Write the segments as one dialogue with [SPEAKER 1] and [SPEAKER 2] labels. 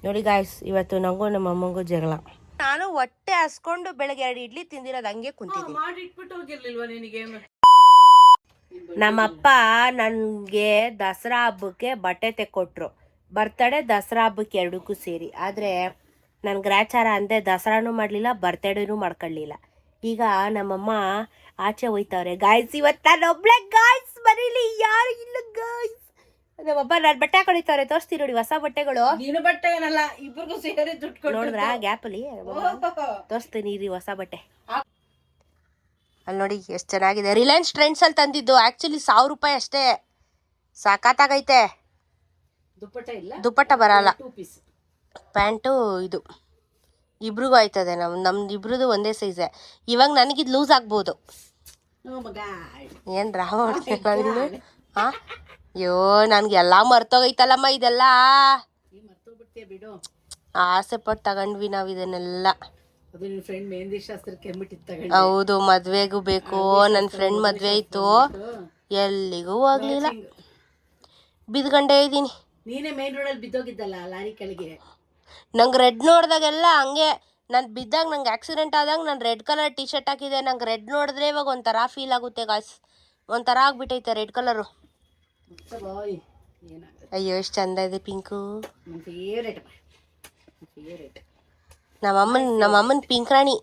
[SPEAKER 1] ನೋಡಿ ಗಾಯ್ಸ್, ಇವತ್ತು ನಂಗೂ ನಮ್ಮ ಅಮ್ಮಂಗೂ ಜಗಳ. ನಾನು ಹೊಟ್ಟೆ ಹಸ್ಕೊಂಡು ಬೆಳಗ್ಗೆ 2 ಇಡ್ಲಿ ತಿಂದಿರೋದು ಹಂಗೆ ಕುಂತಿದ್ದೀನಿ. ನಮ್ಮಪ್ಪ ನನಗೆ ದಸರಾ ಹಬ್ಬಕ್ಕೆ ಬಟ್ಟೆ ತೆಕ್ಕೊಟ್ರು. ಬರ್ತಡೇ ದಸರಾ ಹಬ್ಬಕ್ಕೆ ಎರಡಕ್ಕೂ ಸೇರಿ. ಆದರೆ ನಾನು ಗ್ರಾಚಾರ ಅಂದೆ, ದಸರಾನೂ ಮಾಡಲಿಲ್ಲ, ಬರ್ತಡೇನೂ ಮಾಡ್ಕೊಳ್ಳಿಲ್ಲ. ಈಗ ನಮ್ಮಮ್ಮ ಆಚೆ ಹೋಯ್ತವ್ರೆ ಗಾಯ್ಸ್. ಇವತ್ತು ನಾನು ಒಬ್ಳೆ ಗಾಯ್ಸ್, ಬರೀಲಿ ಯಾರು ಇಲ್ಲ ಗಾಯ್ಸ್. ನಮ್ಮಪ್ಪ ನಾನು ಬಟ್ಟೆ ಹಾಕೊಂಡಿರ್ತಾರೆ, ತೋರಿಸ್ತೀನಿ ನೋಡಿ ಹೊಸ ಬಟ್ಟೆಗಳು.
[SPEAKER 2] ನೀನು ಬಟ್ಟೆ ಏನಲ್ಲ, ಇಬ್ಬರಿಗೂ ಸೇರಿ ದುಡ್ಡು
[SPEAKER 1] ನೋಡಿದ್ರ ಗ್ಯಾಪಲ್ಲಿ ತೋರಿಸ್ತೀನಿ ರೀ ಹೊಸ ಬಟ್ಟೆ. ಅಲ್ಲಿ ನೋಡಿ ಎಷ್ಟು ಚೆನ್ನಾಗಿದೆ. ರಿಲಯನ್ಸ್ ಟ್ರೆಂಡ್ಸ್ ಅಲ್ಲಿ ತಂದಿದ್ದು. ಆಕ್ಚುಲಿ 1000 ರೂಪಾಯಿ ಅಷ್ಟೇ. ಸಾಕಾಗೈತೆ. ದುಪ್ಪಟ್ಟ ಬರಲ್ಲ. ಪ್ಯಾಂಟು ಇದು ಇಬ್ರಿಗೂ ಆಯ್ತದೆ. ನಮ್ದು ಇಬ್ರದ್ದು ಒಂದೇ ಸೈಜೆ. ಇವಾಗ ನನಗಿದು ಲೂಸ್ ಆಗ್ಬೋದು. ಏನ್ ಡ್ರಾಮ ಮಾಡ್ತೀನಿ ಹಾ. ಅಯ್ಯೋ ನನ್ಗೆಲ್ಲ ಮರ್ತೋಗೈತಲ್ಲಮ್ಮ ಇದೆಲ್ಲ. ಆಸೆ ಪಟ್ಟು ತಗೊಂಡ್ವಿ ನಾವ್ ಇದನ್ನೆಲ್ಲ. ಹೌದು, ಮದ್ವೆಗೂ ಬೇಕು. ನನ್ನ ಫ್ರೆಂಡ್ ಮದ್ವೆ ಇತ್ತು, ಎಲ್ಲಿಗೂ ಹೋಗ್ಲಿಲ್ಲ, ಬಿದ್ಗಂಡೇ ಇದ್ದೀನಿ.
[SPEAKER 2] ನೀನೇ ಮೇನ್ ರೋಡಲ್ಲಿ ಬಿದ್ದೋಗಿದ್ದಲ್ಲ ಲಾರಿ ಕೆಳಗೆ.
[SPEAKER 1] ನಂಗೆ ರೆಡ್ ನೋಡ್ದಾಗೆಲ್ಲ ಹಂಗೆ. ನಾನು ಬಿದ್ದಾಗ ನಂಗೆ ಆಕ್ಸಿಡೆಂಟ್ ಆದಾಗ ನಾನು ರೆಡ್ ಕಲರ್ ಟೀ ಶರ್ಟ್ ಹಾಕಿದೆ. ನಂಗೆ ರೆಡ್ ನೋಡಿದ್ರೆ ಇವಾಗ ಒಂಥರ ಫೀಲ್ ಆಗುತ್ತೆ ಗಾಯ್ಸ್. ಒಂಥರ ಆಗ್ಬಿಟ್ಟೈತೆ ರೆಡ್ ಕಲರು. ಅಯ್ಯೋ ಎಷ್ಟು ಚಂದ ಇದೆ ಪಿಂಕು. ನಮ್ಮಮ್ಮನ ಪಿಂಕ್ ರಾಣಿ.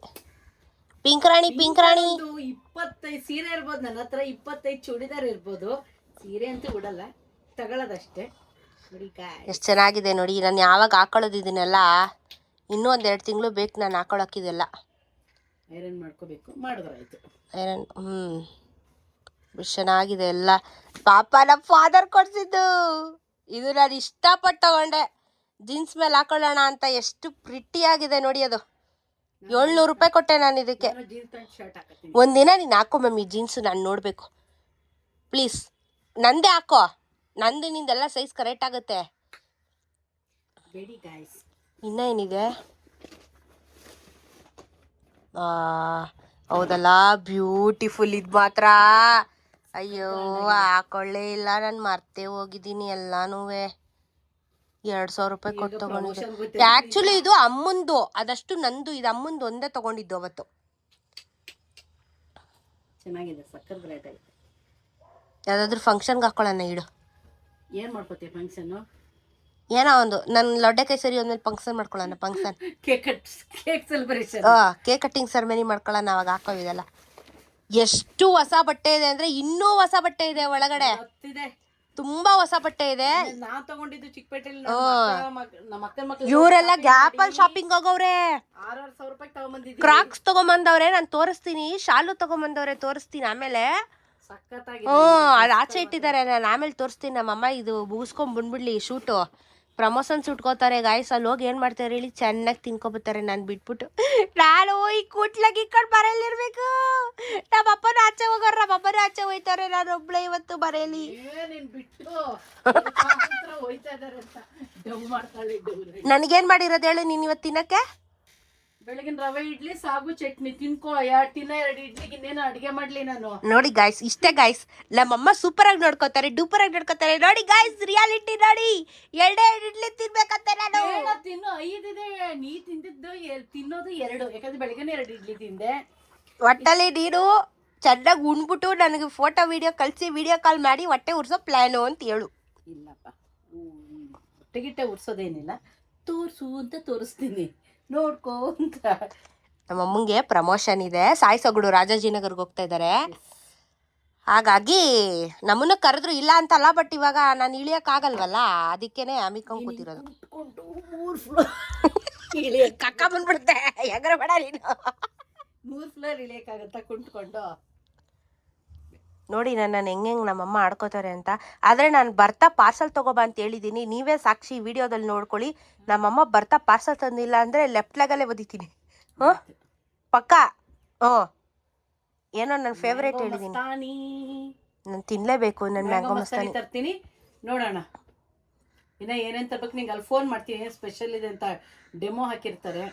[SPEAKER 2] 25 ಸೀರೆ ಇರ್ಬೋದು ನನ್ನ ಹತ್ರ, 25 ಚೂಡಿದಾರ್ ಇರ್ಬೋದು. ಸೀರೆ ಅಂತೂ ಬಿಡಲ್ಲ, ತಗೊಳ್ಳೋದಷ್ಟೇ.
[SPEAKER 1] ಎಷ್ಟು ಚೆನ್ನಾಗಿದೆ ನೋಡಿ. ನಾನು ಯಾವಾಗ ಹಾಕೊಳ್ಳೋದು ಇದನ್ನೆಲ್ಲ, ಇನ್ನೂ 1-2 ತಿಂಗಳು ಬೇಕು ನಾನು ಹಾಕೊಳ್ಳೋಕ್ಕಿದೆಲ್ಲ.
[SPEAKER 2] ಐರನ್ ಮಾಡ್ಕೋಬೇಕು, ಮಾಡಿದ್ರಾಯ್ತು
[SPEAKER 1] ಐರನ್. ಚೆನ್ನಾಗಿದೆ ಎಲ್ಲ. ಪಾಪ ನಮ್ಮ ಫಾದರ್ ಕೊಡ್ಸಿದ್ದು ಇದು. ನಾನು ಇಷ್ಟಪಟ್ಟು ತಗೊಂಡೆ. ಜೀನ್ಸ್ ಮೇಲೆ ಹಾಕೊಳ್ಳೋಣ ಅಂತ. ಎಷ್ಟು ಪ್ರಿಟಿ ಆಗಿದೆ ನೋಡಿ ಅದು. 700 ರೂಪಾಯಿ ಕೊಟ್ಟೆ ನಾನು ಇದಕ್ಕೆ. ಒಂದಿನ ನೀನು ಹಾಕೋ ಮಮ್ಮಿ ಜೀನ್ಸು, ನಾನು ನೋಡಬೇಕು ಪ್ಲೀಸ್. ನಂದೇ ಹಾಕೋ, ನಂದು ನಿಂದೆಲ್ಲ ಸೈಜ್ ಕರೆಕ್ಟ್ ಆಗುತ್ತೆ. ಇನ್ನ ಏನಿದೆ? ಹೌದಲ್ಲ, ಬ್ಯೂಟಿಫುಲ್ ಇದು ಮಾತ್ರ. ಅಯ್ಯೋ ಹಾಕೊಳ್ಳೇ ಇಲ್ಲ, ನಾನು ಮರ್ತೇ ಹೋಗಿದ್ದೀನಿ ಎಲ್ಲಾನು. 2,000 ರೂಪಾಯಿ ಕೊಟ್ಟು ತಗೊಂಡಿದ್ದೆ. ಆಕ್ಚುಲಿ ಇದು ಅಮ್ಮಂದು, ಅದಷ್ಟು ನಂದು. ಇದು ಅಮ್ಮಂದು ಒಂದೇ ತಗೊಂಡಿದ್ದು ಅವತ್ತು.
[SPEAKER 2] ಚೆನ್ನಾಗಿದೆ, ಸಕ್ಕರ್ ಗ್ರೇಟ್ ಆಗಿದೆ.
[SPEAKER 1] ಯಾವ್ದಾದ್ರು ಫಂಕ್ಷನ್ಗೆ ಹಾಕೊಳ್ಳೋಣ ಇಡು.
[SPEAKER 2] ಏನ್ ಮಾಡ್ಕೋತೀಯ ಫಂಕ್ಷನ್?
[SPEAKER 1] ಏನೋ ಒಂದು ನನ್ನ ಲೊಡ್ಡೆಕಾಯಿ ಸರಿ ಒಂದ್ಮೇಲೆ ಫಂಕ್ಷನ್ ಮಾಡ್ಕೊಳ್ಳೋಣ. Function
[SPEAKER 2] cake celebration,
[SPEAKER 1] cake cutting ceremony ಮಾಡ್ಕೊಳ್ಳೋಣ. ಅವಾಗ ಹಾಕೋವಿದೆಲ್ಲ. ಎಷ್ಟು ಹೊಸ ಬಟ್ಟೆ ಇದೆ ಅಂದ್ರೆ, ಇನ್ನೂ ಹೊಸ ಬಟ್ಟೆ ಇದೆ ಒಳಗಡೆ. ತುಂಬಾ ಹೊಸ ಬಟ್ಟೆ ಇದೆ.
[SPEAKER 2] ನಾನ್ ತಗೊಂಡಿದ್ದು ಚಿಕ್ಕಪೇಟೆಯಲ್ಲಿ.
[SPEAKER 1] ಇವರೆಲ್ಲ ಗ್ಯಾಪ್ ಅಲ್ಲಿ ಶಾಪಿಂಗ್ ಹೋಗವ್ರೆ.
[SPEAKER 2] 6,000 ರೂಪಾಯಿ ತಗೊಂಬಂದಿದ್ದೀನಿ.
[SPEAKER 1] ಕ್ರಾಕ್ಸ್ ತಗೊಂಬಂದವ್ರೆ, ನಾನು ತೋರಿಸ್ತೀನಿ. ಶಾಲು ತಗೊಂಬಂದವ್ರೆ, ತೋರಿಸ್ತೀನಿ ಆಮೇಲೆ. ಅದು ಆಚೆ ಇಟ್ಟಿದ್ದಾರೆ, ನಾನು ಆಮೇಲೆ ತೋರಿಸ್ತೀನಿ. ನಮ್ಮಮ್ಮ ಇದು ಮುಗಿಸ್ಕೊಂಡ್ ಬಂದ್ಬಿಡ್ಲಿ ಶೂಟು. ಪ್ರಮೋಷನ್ ಸುಟ್ಕೋತಾರೆ ಗಾಯ್ಸ್. ಅಲ್ಲಿ ಹೋಗಿ ಏನ್ ಮಾಡ್ತಾರೆ ಹೇಳಿ, ಚೆನ್ನಾಗಿ ತಿನ್ಕೊಬತ್ತಾರೆ. ನಾನು ಬಿಟ್ಬಿಟ್ಟು ನಾನು ಈ ಕೂಟ್ಲಾಗಿ ಇಟ್ಕೊಂಡು ಬರೆಯಲ್ಲಿರ್ಬೇಕು. ನಮ್ಮಪ್ಪನ ಆಚೆ ಹೋಗೋರು, ನಮ್ಮಪ್ಪನ ಆಚೆ ಹೋಯ್ತಾರೆ. ನಾನು ಒಬ್ಳೆ ಇವತ್ತು ಬರೆಯಲಿ. ನನಗೇನ್ ಮಾಡಿರೋದು ಹೇಳಿ ನೀನ್ ಇವತ್ತು ತಿನ್ನಕ್ಕೆ?
[SPEAKER 2] ಬೆಳಗಿನ ರವೆ ಇಡ್ಲಿ, ಸಾಗು ಚಟ್ನಿ ತಿನ್ಕೋ. 2 ಇಡ್ಲಿಗೆ ಇನ್ನೇನು ಅಡಿಗೆ ಮಾಡ್ಲಿ ನಾನು?
[SPEAKER 1] ನೋಡಿ ಗಾಯ್ಸ್, ಇಷ್ಟೇ ಗಾಯ್ಸ್. ನಮ್ಮಮ್ಮ ಸೂಪರ್ ಆಗಿ ನೋಡ್ಕೋತಾರೆ, ಡೂಪರ್ ಆಗಿ ನೋಡ್ಕೋತಾರೆ. ನೋಡಿ ಗಾಯ್ಸ್, ರಿಯಾಲಿಟಿ ನೋಡಿ. 2 ಇಡ್ಲಿ ತಿನ್ಬೇಕಂತೆ ನಾನು.
[SPEAKER 2] ತಿನ್ನು, 5 ಇದೆ. ನೀ ತಿಂದಿದ್ದು ತಿನ್ನೋದು 2, ಯಾಕಂದ್ರೆ ಬೆಳಗ್ಗೆ 2 ಇಡ್ಲಿ ತಿಂದೆ.
[SPEAKER 1] ಒಟ್ಟಲ್ಲಿ ನೀನು ಚೆನ್ನಾಗಿ ಉಣ್ಬಿಟ್ಟು ನನಗೆ ಫೋಟೋ ವಿಡಿಯೋ ಕಳಿಸಿ, ವಿಡಿಯೋ ಕಾಲ್ ಮಾಡಿ ಹೊಟ್ಟೆ ಉರ್ಸೋ ಪ್ಲಾನು ಅಂತ ಹೇಳು.
[SPEAKER 2] ಇಲ್ಲಪ್ಪ, ಹೊಟ್ಟೆಗಿಟ್ಟೆ ಉರ್ಸೋದೇನಿಲ್ಲ. ತೋರಿಸು ಅಂತ ತೋರಿಸ್ತೀನಿ, ನೋಡ್ಕೋ ಅಂತ.
[SPEAKER 1] ನಮ್ಮಮ್ಮಂಗೆ ಪ್ರಮೋಷನ್ ಇದೆ. ಸಾಯಿಸೋಗುಡು ರಾಜಾಜಿನಗರ್ಗೆ ಹೋಗ್ತಾ ಇದ್ದಾರೆ. ಹಾಗಾಗಿ ನಮ್ಮನ್ನ ಕರೆದ್ರು, ಇಲ್ಲ ಅಂತಲ್ಲ. ಬಟ್ ಇವಾಗ ನಾನು ಇಳಿಯಕ್ ಆಗಲ್ವಲ್ಲ, ಅದಕ್ಕೇನೆ ಅಮಿಕೊಂಡ್ ಕೂತಿರೋದು. ಕಕ್ಕ ಬಂದ್ಬಿಡುತ್ತೆ, ಹೆಗರ ಬೇಡ ನೀನು.
[SPEAKER 2] 3 ಫ್ಲೋರ್ ಇಳಿಯಕ್ಕಾಗತ್ತಾ ಕುಂತ್ಕೊಂಡು?
[SPEAKER 1] ನೋಡಿ ನಾನು ಹೆಂಗೆ ನಮ್ಮಮ್ಮ ಆಡ್ಕೋತಾರೆ ಅಂತ. ಆದರೆ ನಾನು ಬರ್ತಾ ಪಾರ್ಸಲ್ ತೊಗೊಬಾ ಅಂತ ಹೇಳಿದ್ದೀನಿ. ನೀವೇ ಸಾಕ್ಷಿ, ವಿಡಿಯೋದಲ್ಲಿ ನೋಡ್ಕೊಳ್ಳಿ. ನಮ್ಮಮ್ಮ ಬರ್ತಾ ಪಾರ್ಸಲ್ ತಂದಿಲ್ಲ ಅಂದರೆ ಲೆಫ್ಟ್ ಲೆಗಲ್ಲೇ ಬದಿತೀನಿ. ಪಕ್ಕ. ಏನೋ ನನ್ನ ಫೇವ್ರೇಟ್ ಹೇಳಿದ್ದೀನಿ, ನಾನು ತಿನ್ನಲೇಬೇಕು. ನನ್ನ ಮ್ಯಾಂಗೋ ಮಸ್ತಾನಿ
[SPEAKER 2] ತರ್ತೀನಿ, ನೋಡೋಣ. ಇನ್ನ ಏನೇನು ತರ್ಬೇಕು ನಿಂಗೆ ಅಲ್ಲಿ ಫೋನ್ ಮಾಡ್ತೀನಿ. ಏನು ಸ್ಪೆಷಲ್ ಇದೆ ಅಂತ ಡೆಮೋ ಹಾಕಿರ್ತಾರೆ.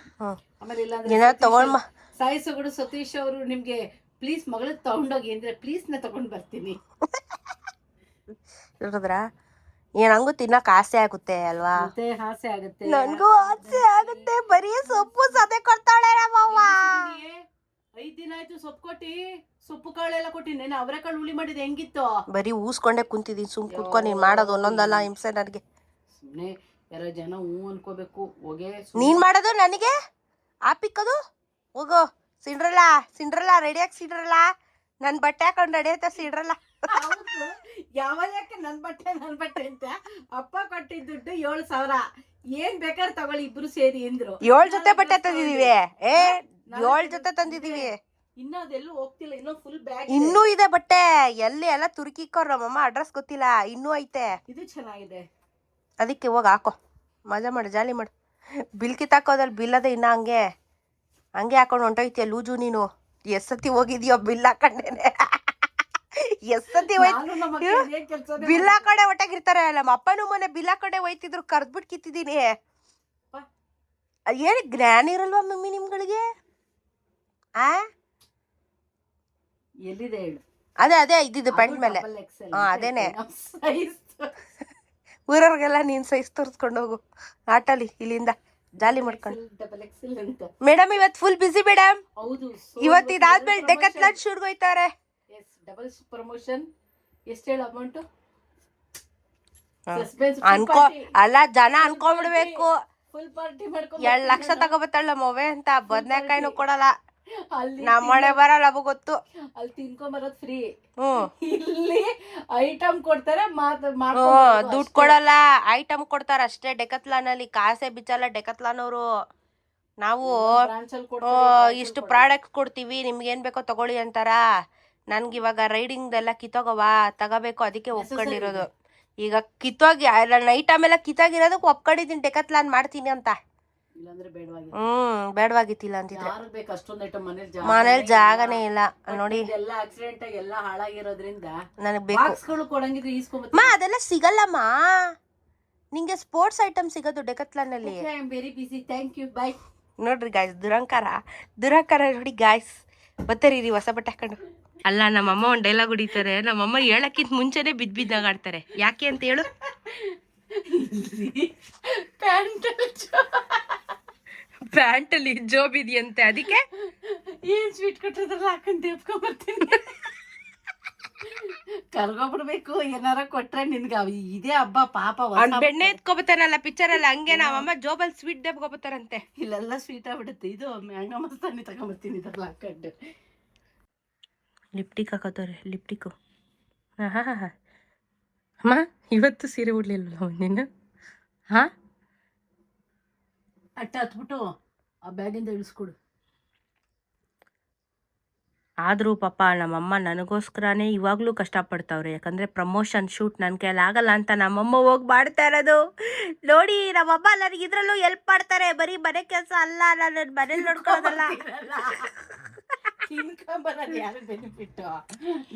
[SPEAKER 2] ಆಮೇಲೆ ಇಲ್ಲ ಸಾಯಿಸೋಗುಡು ಸತೀಶ್ ಅವರು ನಿಮಗೆ ಪ್ಲೀಸ್ ಮಗಳಿಗೆ ತಗೊಂಡೋಗಿ ಅಂದ್ರೆ ಪ್ಲೀಸ್ ನ ತಗೊಂಡ್ ಬರ್ತೀನಿ.
[SPEAKER 1] ನೋಡಿದ್ರಾ ನಂಗೂ ತಿನ್ನಕ್ ಆಸೆ ಆಗುತ್ತೆ ಅಲ್ವಾ?
[SPEAKER 2] ಮತ್ತೆ ಆಸೆ ಆಗುತ್ತೆ.
[SPEAKER 1] ನನ್ಗೂ ಆಸೆ ಆಗುತ್ತೆ. ಬರೀ ಸೊಪ್ಪು ಸದೆ ಕೊಡ್ತಾಳೆ ನಮ್ಮವ್ವ.
[SPEAKER 2] 5 ದಿನ ಆಯ್ತು ಸೊಪ್ಪು ಕೊಟ್ಟಿ, ಸೊಪ್ಪು ಕಾಳೆಲ್ಲ ಕೊಟ್ಟಿ. ನೆನೆ ಅವರೆಕಾಳು ಹುಳಿ ಮಾಡಿದ್ ಹೆಂಗಿತ್ತು?
[SPEAKER 1] ಬರೀ ಊಸ್ಕೊಂಡೆ ಕುಂತಿದೀನಿ. ಸುಮ್ ಕುತ್ಕೊ. ನೀನ್ ಮಾಡೋದು ಒಂದೊಂದಲ್ಲ ಹಿಂಸೆ ನನಗೆ.
[SPEAKER 2] ಸುಮ್ನೆ ಯಾರೋ ಜನ ಹೂ ಅನ್ಕೋಬೇಕು. ಹೋಗೆ
[SPEAKER 1] ನೀನ್ ಮಾಡೋದು ನನಗೆ ಆಪಿಕ್ಕದು. ಹೋಗೋ ಸಿಂಡ್ರಲ್ಲ ರೆಡಿಯಾಗಿ ಸಿಂಡ್ರಲ್ಲ. ನನ್ ಬಟ್ಟೆ ಹಾಕೊಂಡು ನಡೆಯುತ್ತೆ ಸಿಂಡ್ರಲ್ಲ.
[SPEAKER 2] ಯಾವಾಗ ಯಾಕೆ ನನ್ ಬಟ್ಟೆ ಅಂತ ಅಪ್ಪ ಕೊಟ್ಟಿದ್ದ ದುಡ್ಡು 7,000. ಏನ್ ಬೇಕಾದ್ರೆ ತಗೊಳ್ಳಿ ಇಬ್ರು ಸೇರಿ ಎಂದ್ರು.
[SPEAKER 1] 7 ಜೊತೆ ಬಟ್ಟೆ ತಂದಿದೀವಿ. 7 ಜೊತೆ ತಂದಿದೀವಿ.
[SPEAKER 2] ಇನ್ನು ಅದೆಲ್ಲೂ ಹೋಗ್ತಿಲ್ಲ. ಇನ್ನೂ ಫುಲ್ ಬ್ಯಾಗ್
[SPEAKER 1] ಇನ್ನೂ ಇದೆ ಬಟ್ಟೆ. ಎಲ್ಲಿ ಎಲ್ಲ ತುರ್ಕಿಕೋರ್ ನಮ್ಮಮ್ಮ ಅಡ್ರೆಸ್ ಗೊತ್ತಿಲ್ಲ. ಇನ್ನೂ ಐತೆ.
[SPEAKER 2] ಇದು ಚೆನ್ನಾಗಿದೆ.
[SPEAKER 1] ಅದಕ್ಕೆ ಹೋಗಿ ಹಾಕೋ. ಮಜಾ ಮಾಡು, ಜಾಲಿ ಮಾಡು. ಬಿಲ್ ಕಿತ್ತಾಕೋದಲ್ಲಿ ಬಿಲ್ ಅದೇ ಇನ್ನ ಹಂಗೆ ಹಾಕೊಂಡು ಹೊಂಟೋಯ್ತೀಯ ಲೂಜು ನೀನು. ಎಷ್ಟತಿ ಹೋಗಿದ್ಯೋ ಬಿಲ್ ಹಾಕೊಂಡೇನೆ. ಎಷ್ಟತಿ ಬಿಲ್ ಹಾಕೊಂಡೆ ಹೊಟ್ಟೆಗಿರ್ತಾರೆ. ನಮ್ಮ ಅಪ್ಪನೂ ಮೊನ್ನೆ ಬಿಲ್ ಹಾಕೊಂಡೆ ಹೋಯ್ತಿದ್ರು. ಕರ್ದ್ಬಿಟ್ಟು ಕಿತ್ತಿದ್ದೀನಿ. ಏನು ಜ್ಞಾನ ಇರಲ್ವಾ ಮಮ್ಮಿ ನಿಮ್ಗಳಿಗೆ?
[SPEAKER 2] ಎಲ್ಲಿದೆ ಹೇಳು?
[SPEAKER 1] ಅದೇ ಇದ್ದಿದ್ದು ಪ್ಯಾಂಟ್ ಮೇಲೆ. ಅದೇನೆ. ಊರವ್ರಿಗೆಲ್ಲ ನೀನ್ ಸೈಜ್ ತೋರಿಸ್ಕೊಂಡು ಹೋಗು ಆಟಲ್ಲಿ ಇಲ್ಲಿಂದ ಜಾಲಿ ಮಾಡ್ಕೊಂಡು. ಮೇಡಮ್ ಇವತ್ತು ಫುಲ್ ಬಿಸಿ ಮೇಡಮ್.
[SPEAKER 2] ಹೌದು.
[SPEAKER 1] ಇವತ್ತು ಇದಾದ್ಮೇಲೆ ಡೆಕತ್ಲಾನ್ ಶೂಟ್ಗೆ ಹೋಯ್ತಾರೆ.
[SPEAKER 2] Double promotion. ಎಷ್ಟು ಹೇಳು ಅಮೌಂಟ್?
[SPEAKER 1] ಅನ್ಕೋ ಅಲ್ಲ, ಜನ ಅನ್ಕೊಂಡ್ಬಿಡ್ಬೇಕು
[SPEAKER 2] ಫುಲ್ ಪಾರ್ಟಿ ಮಾಡ್ಕೊ
[SPEAKER 1] 2 ಲಕ್ಷ ತಗೋಬತ್ತಾಳ ನಮ್ಮವ್ವೆ ಅಂತ. ಬದ್ನೆಕಾಯಿನೂ ಕೊಡಲ್ಲ. ನಮ್ಮಳೆ ಬರಲ್ಲ ಅವು ಗೊತ್ತು.
[SPEAKER 2] ಅಲ್ಲಿ ತಿನ್ಕೊಂಬರೋದ್ ಫ್ರೀ. ಇಲ್ಲಿ ಐಟಮ್ ಕೊಡ್ತಾರೆ.
[SPEAKER 1] ದುಡ್ಡು ಕೊಡಲ್ಲ, ಐಟಮ್ ಕೊಡ್ತಾರ ಅಷ್ಟೇ. ಡೆಕತ್ಲಾನ್ ಅಲ್ಲಿ ಕಾಸೆ ಬಿಚ್ಚಲ್ಲ ಡೆಕತ್ಲಾನ್ ಅವರು. ನಾವು ಇಷ್ಟು ಪ್ರಾಡಕ್ಟ್ ಕೊಡ್ತೀವಿ, ನಿಮ್ಗೆ ಏನ್ ಬೇಕೋ ತಗೊಳ್ಳಿ ಅಂತಾರ. ನನ್ಗೆ ಇವಾಗ ರೈಡಿಂಗ್ದೆಲ್ಲ ತಗೋಬೇಕು. ಅದಕ್ಕೆ ಒಪ್ಕೊಂಡಿರೋದು. ಈಗ ಕಿತ್ತೋಗಿ ನನ್ನ ಐಟಮ್ ಎಲ್ಲ ಕಿತ್ತಾಗಿರೋದಕ್ಕೆ ಒಪ್ಕೊಂಡಿದ್ದೀನಿ ಡೆಕತ್ಲಾನ್ ಮಾಡ್ತೀನಿ ಅಂತ. ಬೇಡವಾಗಿತ್ತಿಲ್ಲ ಅಂತಿದ್ರೆ. ಮನೇಲಿ ಜಾಗನೇ ಇಲ್ಲ ನೋಡಿ. ನನಗೆ ಬೇಕು. ಅದೆಲ್ಲ ಸಿಗಲ್ಲಮ್ಮ. ನಿಂಗೆ ಸ್ಪೋರ್ಟ್ಸ್ ಐಟಮ್ ಸಿಗೋದು ಡೆಕತ್ಲಾನ್ ಅಲ್ಲಿ. ನೋಡ್ರಿ ಗಾಯ್ಸ್, ದುರಂಕಾರ ನೋಡಿ ಗಾಯ್ಸ್. ಬತ್ತರಿ ಹೊಸ ಬಟ್ಟೆ ಹಾಕೊಂಡು. ಅಲ್ಲ, ನಮ್ಮಮ್ಮ ಒಂದು ಡೈಲಾಗ್ ಹೊಡಿತಾರೆ. ನಮ್ಮಮ್ಮ ಹೇಳಕ್ಕಿಂತ ಮುಂಚೆನೆ ಬಿದ್ದಾಗ ಆಡ್ತಾರೆ. ಯಾಕೆ ಅಂತ ಹೇಳು? ಪ್ಯಾಂಟಲ್ಲಿ ಜೋಬ್ ಇದೆಯಂತೆ, ಅದಕ್ಕೆ
[SPEAKER 2] ಏನ್ ಸ್ವೀಟ್ ಕೊಟ್ಟಿದ್ರಲ್ಲ ಹಾಕೊಂಡು ಎಪ್ಕೊಂಡ್ಬರ್ತೀನಿ. ಕರ್ಗೊಬಿಡ್ಬೇಕು. ಏನಾರ ಕೊಟ್ರೆ ನಿನ್ಗೆ ಇದೇ ಹಬ್ಬ ಪಾಪ.
[SPEAKER 1] ಬೆಣ್ಣೆ ಎತ್ಕೊಬತ್ತಾರಲ್ಲ ಪಿಕ್ಚರ್ ಅಲ್ಲ, ಹಂಗೆ ನಮ್ಮಮ್ಮ ಜೋಬಲ್ಲಿ ಸ್ವೀಟ್ ದೆಬ್ಕೊಬತ್ತಾರಂತೆ.
[SPEAKER 2] ಇಲ್ಲೆಲ್ಲ ಸ್ವೀಟ್ ಆಗ್ಬಿಡುತ್ತೆ. ಇದು ಮ್ಯಾಂಗೋ ಮಸ್ತಾನಿ ತಗೊಂಬರ್ತೀನಿ ಇದ್ರಲ್ಲ ಹಾಕೊಂಡು.
[SPEAKER 1] ಲಿಪ್ಟಿಕ್ ಹಾಕೋತಾರೆ. ಲಿಪ್ಟಿಕ್ಕು. ಅಮ್ಮ ಇವತ್ತು ಸೀರೆ ಉಡ್ಲಿಲ್ವಲ್ಲ ನೀನು?
[SPEAKER 2] ಹತ್ಬಿಟ್ಟು ಆ ಬ್ಯಾಗಿಂದ ಇಳಿಸ್ಕೊಡು.
[SPEAKER 1] ಆದರೂ ಪಾಪ ನಮ್ಮಮ್ಮ ನನಗೋಸ್ಕರನೇ ಇವಾಗಲೂ ಕಷ್ಟಪಡ್ತಾವ್ರೆ. ಯಾಕಂದರೆ ಪ್ರಮೋಷನ್ ಶೂಟ್ ನನ್ನ ಕೈಯಲ್ಲಿ ಆಗಲ್ಲ ಅಂತ ನಮ್ಮಮ್ಮ ಹೋಗಿ ಮಾಡ್ತಾ ಇರೋದು ನೋಡಿ. ನಮ್ಮಮ್ಮ ನನಗೆ ಇದ್ರಲ್ಲೂ ಹೆಲ್ಪ್ ಮಾಡ್ತಾರೆ. ಬರೀ ಮನೆ ಕೆಲಸ ಅಲ್ಲ, ನಾನು ಮನೇಲಿ ನೋಡ್ಕೊಳ್ಳೋದಲ್ಲ.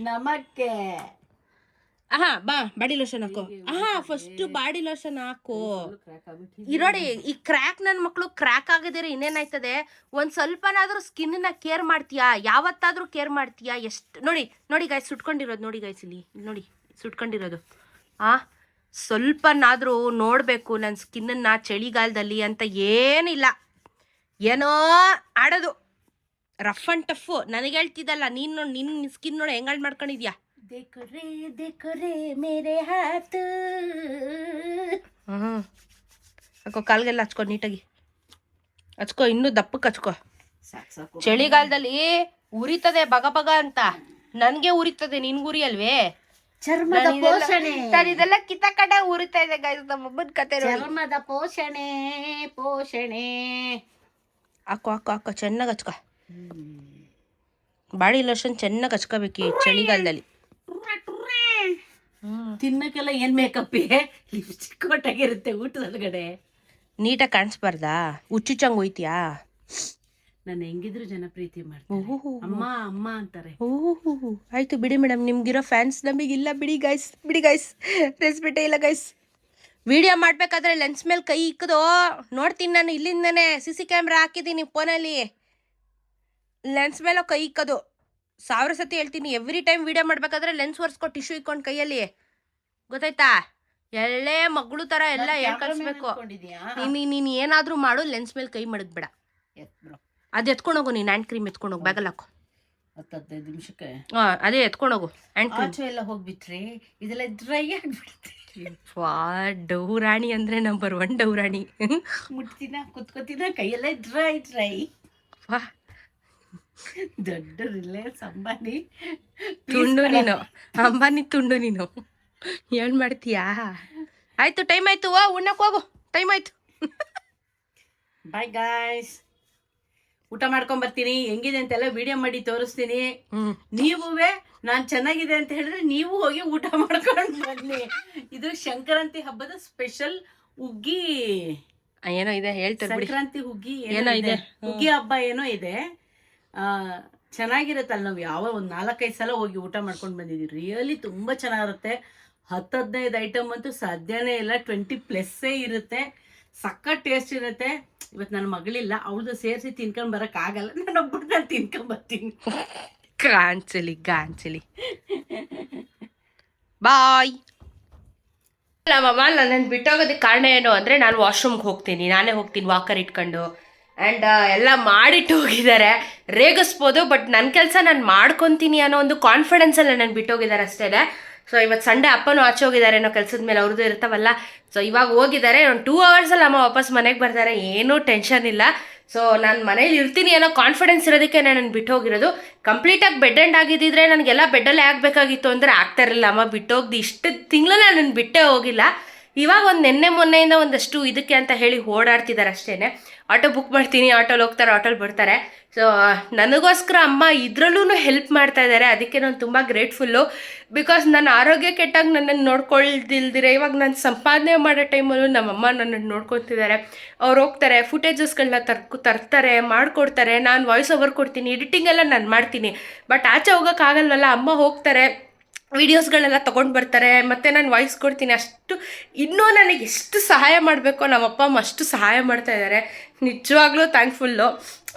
[SPEAKER 2] ನಮಕ್ಕೆ
[SPEAKER 1] ಬಾ ಬಾಡಿ ಲೋಷನ್ ಹಾಕು. ಫಸ್ಟ್ ಬಾಡಿ ಲೋಷನ್ ಹಾಕು. ನೋಡಿ, ಈ ಕ್ರ್ಯಾಕ್ ನನ್ನ ಮಕ್ಕಳು ಕ್ರ್ಯಾಕ್ ಆಗಿದ್ರೆ ಇನ್ನೇನಾಯ್ತದೆ? ಒಂದು ಸ್ವಲ್ಪನಾದ್ರೂ ಸ್ಕಿನ್ನ ಕೇರ್ ಮಾಡ್ತೀಯಾ? ಯಾವತ್ತಾದ್ರೂ ಕೇರ್ ಮಾಡ್ತೀಯಾ? ಎಷ್ಟು ನೋಡಿ ಗಾಯ್ಸ್, ಸುಟ್ಕೊಂಡಿರೋದು ನೋಡಿ ಗಾಯ್ಸ್. ಇಲ್ಲಿ ನೋಡಿ ಸುಟ್ಕೊಂಡಿರೋದು. ಸ್ವಲ್ಪನಾದ್ರೂ ನೋಡಬೇಕು ನನ್ನ ಸ್ಕಿನ್ನ ಚಳಿಗಾಲದಲ್ಲಿ ಅಂತ. ಏನಿಲ್ಲ, ಏನೋ ಆಡೋದು ರಫ್ ಅಂಡ್ ಟಫ್. ನನಗೆ ಹೇಳ್ತಿದ್ದಲ್ಲ, ನಿನ್ನ ಸ್ಕಿನ್ ನೋಡಿ ಹೆಂಗಾಳು ಮಾಡ್ಕೊಂಡಿದ್ಯಾ.
[SPEAKER 2] ದೇಖೋ ಮೇರೆ ಹಾತ್.
[SPEAKER 1] ಹಾಕೋ, ಕಾಲ್ಗೆಲ್ಲ ಹಚ್ಕೊ, ನೀಟಾಗಿ ಹಚ್ಕೊ. ಇನ್ನೂ ದಪ್ಪಕ್ಕೆ ಹಚ್ಕೊ. ಚಳಿಗಾಲದಲ್ಲಿ ಉರಿತದೆ ಬಗ ಅಂತ. ನನ್ಗೆ ಉರಿತದೆ, ನಿನ್ಗುರಿ ಅಲ್ವೇ?
[SPEAKER 2] ಚರ್ಮದ ಪೋಷಣೆ.
[SPEAKER 1] ಇದೆಲ್ಲ ಕಿತ್ತಕಡೆ ಉರಿತಾ ಇದೆ ಗಾಯ್ಸ್. ನಮ್ಮಮ್ಮನ ಕತೆ.
[SPEAKER 2] ಚರ್ಮದ ಪೋಷಣೆ.
[SPEAKER 1] ಹಾಕೋ ಚೆನ್ನಾಗಿ ಹಚ್ಕೊ. ಬಾಡಿ ಲೋಷನ್ ಚೆನ್ನಾಗಿ ಹಚ್ಕೋಬೇಕು ಈ ಚಳಿಗಾಲದಲ್ಲಿ.
[SPEAKER 2] ತಿನ್ನಕ್ಕೆಲ್ಲ ಏನ್ ಮೇಕಪ್ ಲಿಪ್ಸ್ಟಿಕ್ ಕೊಟ್ಟಾಗಿರುತ್ತೆ ಊಟದೊಳಗಡೆ.
[SPEAKER 1] ನೀಟಾಗಿ ಕಾಣಿಸ್ಬಾರ್ದಾ? ಹುಚ್ಚುಚ್ಚಂಗ್ ಹೋಯ್ತಿಯಾ?
[SPEAKER 2] ನಾನು ಹೆಂಗಿದ್ರು ಜನ ಪ್ರೀತಿ ಮಾಡ್ತಾರೆ. ಅಮ್ಮ ಅಮ್ಮ ಅಂತಾರೆ.
[SPEAKER 1] ಆಯ್ತು ಬಿಡಿ ಮೇಡಮ್, ನಿಮ್ಗಿರೋ ಫ್ಯಾನ್ಸ್ ನಮಗಿಲ್ಲ. ಬಿಡಿ ಗೈಸ್ ರೆಸ್ಪೆಕ್ಟೇ ಇಲ್ಲ ಗೈಸ್. ವಿಡಿಯೋ ಮಾಡಬೇಕಾದ್ರೆ ಲೆನ್ಸ್ ಮೇಲೆ ಕೈ ಇಕ್ಕದು ನೋಡ್ತೀನಿ ನಾನು. ಇಲ್ಲಿಂದನೇ CC ಕ್ಯಾಮ್ರಾ ಹಾಕಿದ್ದೀನಿ ಫೋನಲ್ಲಿ. ಲೆನ್ಸ್ ಮೇಲೆ ಕೈ ಇಕ್ಕೋದು 1000 ಸತಿ ಹೇಳ್ತೀನಿ. ಎವ್ರಿ ಟೈಮ್ ವಿಡಿಯೋ ಮಾಡಬೇಕಾದ್ರೆ ಲೆನ್ಸ್ ಒರೆಸ್ಕೊ ಟಿಶ್ಯೂ ಇಕ್ಕೊಂಡು ಕೈಯಲ್ಲಿ. ಗೊತ್ತಾಯ್ತಾ? ಎಳ್ಳೆ ಮಗಳು ತರ ಎಲ್ಲ ಹೇಳ್ಕಳ್ಸ್ಬೇಕು. ನೀನ್ ಏನಾದ್ರೂ ಮಾಡು, ಲೆನ್ಸ್ ಮೇಲೆ ಕೈ ಮಡಗ್ಬೇಡ. ಅದ್ ಎತ್ಕೊಂಡೋಗು, ನೀನ್ ಹ್ಯಾಂಡ್ ಕ್ರೀಮ್ ಎತ್ಕೊಂಡೋಗು, ಬ್ಯಾಗಲ್ಲಿ ಹಾಕು.
[SPEAKER 2] 10-15 ನಿಮಿಷಕ್ಕೆ
[SPEAKER 1] ಅದೇ ಎತ್ಕೊಂಡೋಗು ಹ್ಯಾಂಡ್ ಕ್ರೀಮ್.
[SPEAKER 2] ಆಚೆ ಎಲ್ಲ ಹೋಗ್ಬಿಟ್ರೆ ಇದೆಲ್ಲ ಡ್ರೈ ಆಗ್ಬಿಡುತ್ತೆ.
[SPEAKER 1] ಡೌರಾಣಿ ಅಂದ್ರೆ ನಂಬರ್ 1 ಡೌರಾಣಿ.
[SPEAKER 2] ಮುಟ್ತಿನ ಕುತ್ಕೋತಿನ ಕೈಯೆಲ್ಲ ಡ್ರೈ. ದೊಡ್ಡ ರಿಲಯನ್ಸ್ ಅಂಬಾನಿ
[SPEAKER 1] ತುಂಡು ನೀನು, ಅಂಬಾನಿ ತುಂಡು ನೀನು. ಏನ್ ಮಾಡ್ತೀಯಾ? ಆಯ್ತು, ಟೈಮ್ ಆಯ್ತು, ಉಣ್ಣಕ್ ಹೋಗು, ಟೈಮ್ ಆಯ್ತು.
[SPEAKER 2] ಬಾಯ್ ಗಾಯ್ಸ್, ಊಟ ಮಾಡ್ಕೊಂಡ್ ಬರ್ತೀನಿ. ಹೆಂಗಿದೆ ಅಂತೆಲ್ಲ ವಿಡಿಯೋ ಮಾಡಿ ತೋರಿಸ್ತೀನಿ. ನೀವುವೇ ನಾನ್ ಚೆನ್ನಾಗಿದೆ ಅಂತ ಹೇಳಿದ್ರೆ ನೀವು ಹೋಗಿ ಊಟ ಮಾಡ್ಕೊಂಡು ಬನ್ನಿ. ಇದು ಸಂಕ್ರಾಂತಿ ಹಬ್ಬದ ಸ್ಪೆಷಲ್ ಹುಗ್ಗಿ
[SPEAKER 1] ಏನೋ ಇದೆ, ಹೇಳ್ತಾರೆ.
[SPEAKER 2] ಸಂಕ್ರಾಂತಿ ಹುಗ್ಗಿ ಏನೋ ಇದೆ, ಹುಗ್ಗಿ ಹಬ್ಬ ಏನೋ ಇದೆ. ಚೆನ್ನಾಗಿರುತ್ತಲ್ಲ. ನಾವು ಯಾವ ಒಂದು 4-5 ಸಲ ಹೋಗಿ ಊಟ ಮಾಡ್ಕೊಂಡು ಬಂದಿದ್ದೀವಿ. ರಿಯಲಿ ತುಂಬ ಚೆನ್ನಾಗಿರುತ್ತೆ. 10-15 ಐಟಮ್ ಅಂತೂ ಸಾಧ್ಯನೇ ಇಲ್ಲ, 20+ ಇರುತ್ತೆ. ಸಖತ್ ಟೇಸ್ಟ್ ಇರುತ್ತೆ. ಇವತ್ತು ನನ್ನ ಮಗಳಿಲ್ಲ, ಅವಳದು ಸೇರಿಸಿ ತಿನ್ಕೊಂಡು ಬರೋಕ್ಕಾಗಲ್ಲ. ನಾನು ತಿನ್ಕೊಂಬರ್ತೀನಿ.
[SPEAKER 1] ಗಾಂಚಲಿ ಬಾಯ್. ನಮ್ಮಮ್ಮ ನನ್ನ ಬಿಟ್ಟೋಗೋದಕ್ಕೆ ಕಾರಣ ಏನು ಅಂದರೆ, ನಾನು ವಾಶ್ರೂಮ್ಗೆ ಹೋಗ್ತೀನಿ, ನಾನೇ ಹೋಗ್ತೀನಿ ವಾಕರ್ ಇಟ್ಕೊಂಡು. ಆ್ಯಂಡ್ ಎಲ್ಲ ಮಾಡಿಟ್ಟು ಹೋಗಿದ್ದಾರೆ. ರೇಗಿಸ್ಬೋದು, ಬಟ್ ನನ್ನ ಕೆಲಸ ನಾನು ಮಾಡ್ಕೊತೀನಿ ಅನ್ನೋ ಒಂದು ಕಾನ್ಫಿಡೆನ್ಸಲ್ಲಿ ನಾನು ಬಿಟ್ಟೋಗಿದ್ದಾರೆ ಅಷ್ಟೇ. ಸೊ ಇವತ್ತು ಸಂಡೇ ಅಪ್ಪನೂ ಆಚೆ ಹೋಗಿದ್ದಾರೆ ಏನೋ ಕೆಲಸದ ಮೇಲೆ, ಅವ್ರದ್ದು ಇರ್ತಾವಲ್ಲ. ಸೊ ಇವಾಗ ಹೋಗಿದ್ದಾರೆ, ಒಂದು 2 ಅವರ್ಸಲ್ಲಿ ಅಮ್ಮ ವಾಪಸ್ ಮನೆಗೆ ಬರ್ತಾರೆ. ಏನೂ ಟೆನ್ಷನ್ ಇಲ್ಲ. ಸೊ ನಾನು ಮನೇಲಿ ಇರ್ತೀನಿ ಅನ್ನೋ ಕಾನ್ಫಿಡೆನ್ಸ್ ಇರೋದಕ್ಕೆ ನಾನು ಬಿಟ್ಟು ಹೋಗಿರೋದು. ಕಂಪ್ಲೀಟಾಗಿ ಬೆಡ್ ಎಂಡ್ ಆಗಿದ್ದಿದ್ರೆ ನನಗೆಲ್ಲ ಬೆಡ್ಡಲ್ಲೇ ಆಗಬೇಕಾಗಿತ್ತು ಅಂದರೆ ಆಗ್ತಾ ಇರಲಿಲ್ಲ. ಅಮ್ಮ ಬಿಟ್ಟೋಗ್ದು ಇಷ್ಟು ತಿಂಗಳು ನಾನು ಬಿಟ್ಟೇ ಹೋಗಿಲ್ಲ. ಇವಾಗ ಒಂದು ಮೊನ್ನೆಯಿಂದ ಒಂದಷ್ಟು ಇದಕ್ಕೆ ಅಂತ ಹೇಳಿ ಓಡಾಡ್ತಿದ್ದಾರೆ ಅಷ್ಟೇ. ಆಟೋ ಬುಕ್ ಮಾಡ್ತೀನಿ, ಆಟೋಲ್ಲಿ ಹೋಗ್ತಾರೆ, ಆಟೋಲ್ಲಿ ಬರ್ತಾರೆ. ಸೊ ನನಗೋಸ್ಕರ ಅಮ್ಮ ಇದರಲ್ಲೂ ಹೆಲ್ಪ್ ಮಾಡ್ತಾ ಇದ್ದಾರೆ. ಅದಕ್ಕೆ ನಾನು ತುಂಬ ಗ್ರೇಟ್ಫುಲ್ಲು. ಬಿಕಾಸ್ ನನ್ನ ಆರೋಗ್ಯ ಕೆಟ್ಟಾಗ ನನ್ನನ್ನು ನೋಡ್ಕೊಳ್ದಿಲ್ದಿರೆ ಇವಾಗ ನಾನು ಸಂಪಾದನೆ ಮಾಡೋ ಟೈಮಲ್ಲೂ ನಮ್ಮಮ್ಮ ನನ್ನನ್ನು ನೋಡ್ಕೊತಿದ್ದಾರೆ. ಅವ್ರು ಹೋಗ್ತಾರೆ, ಫುಟೇಜಸ್ಗಳನ್ನ ತರ್ತಾರೆ, ಮಾಡಿಕೊಡ್ತಾರೆ. ನಾನು ವಾಯ್ಸ್ ಓವರ್ ಕೊಡ್ತೀನಿ, ಎಡಿಟಿಂಗ್ ಎಲ್ಲ ನಾನು ಮಾಡ್ತೀನಿ. ಬಟ್ ಆಚೆ ಹೋಗೋಕ್ಕಾಗಲ್ವಲ್ಲ, ಅಮ್ಮ ಹೋಗ್ತಾರೆ, ವೀಡಿಯೋಸ್ಗಳೆಲ್ಲ ತೊಗೊಂಡು ಬರ್ತಾರೆ, ಮತ್ತು ನಾನು ವಾಯ್ಸ್ ಕೊಡ್ತೀನಿ. ಅಷ್ಟು ಇನ್ನೂ ನನಗೆ ಎಷ್ಟು ಸಹಾಯ ಮಾಡಬೇಕೋ ನಮ್ಮಪ್ಪ ಅಮ್ಮ ಅಷ್ಟು ಸಹಾಯ ಮಾಡ್ತಾ ಇದ್ದಾರೆ. ನಿಜವಾಗ್ಲೂ ಥ್ಯಾಂಕ್ಫುಲ್ಲು.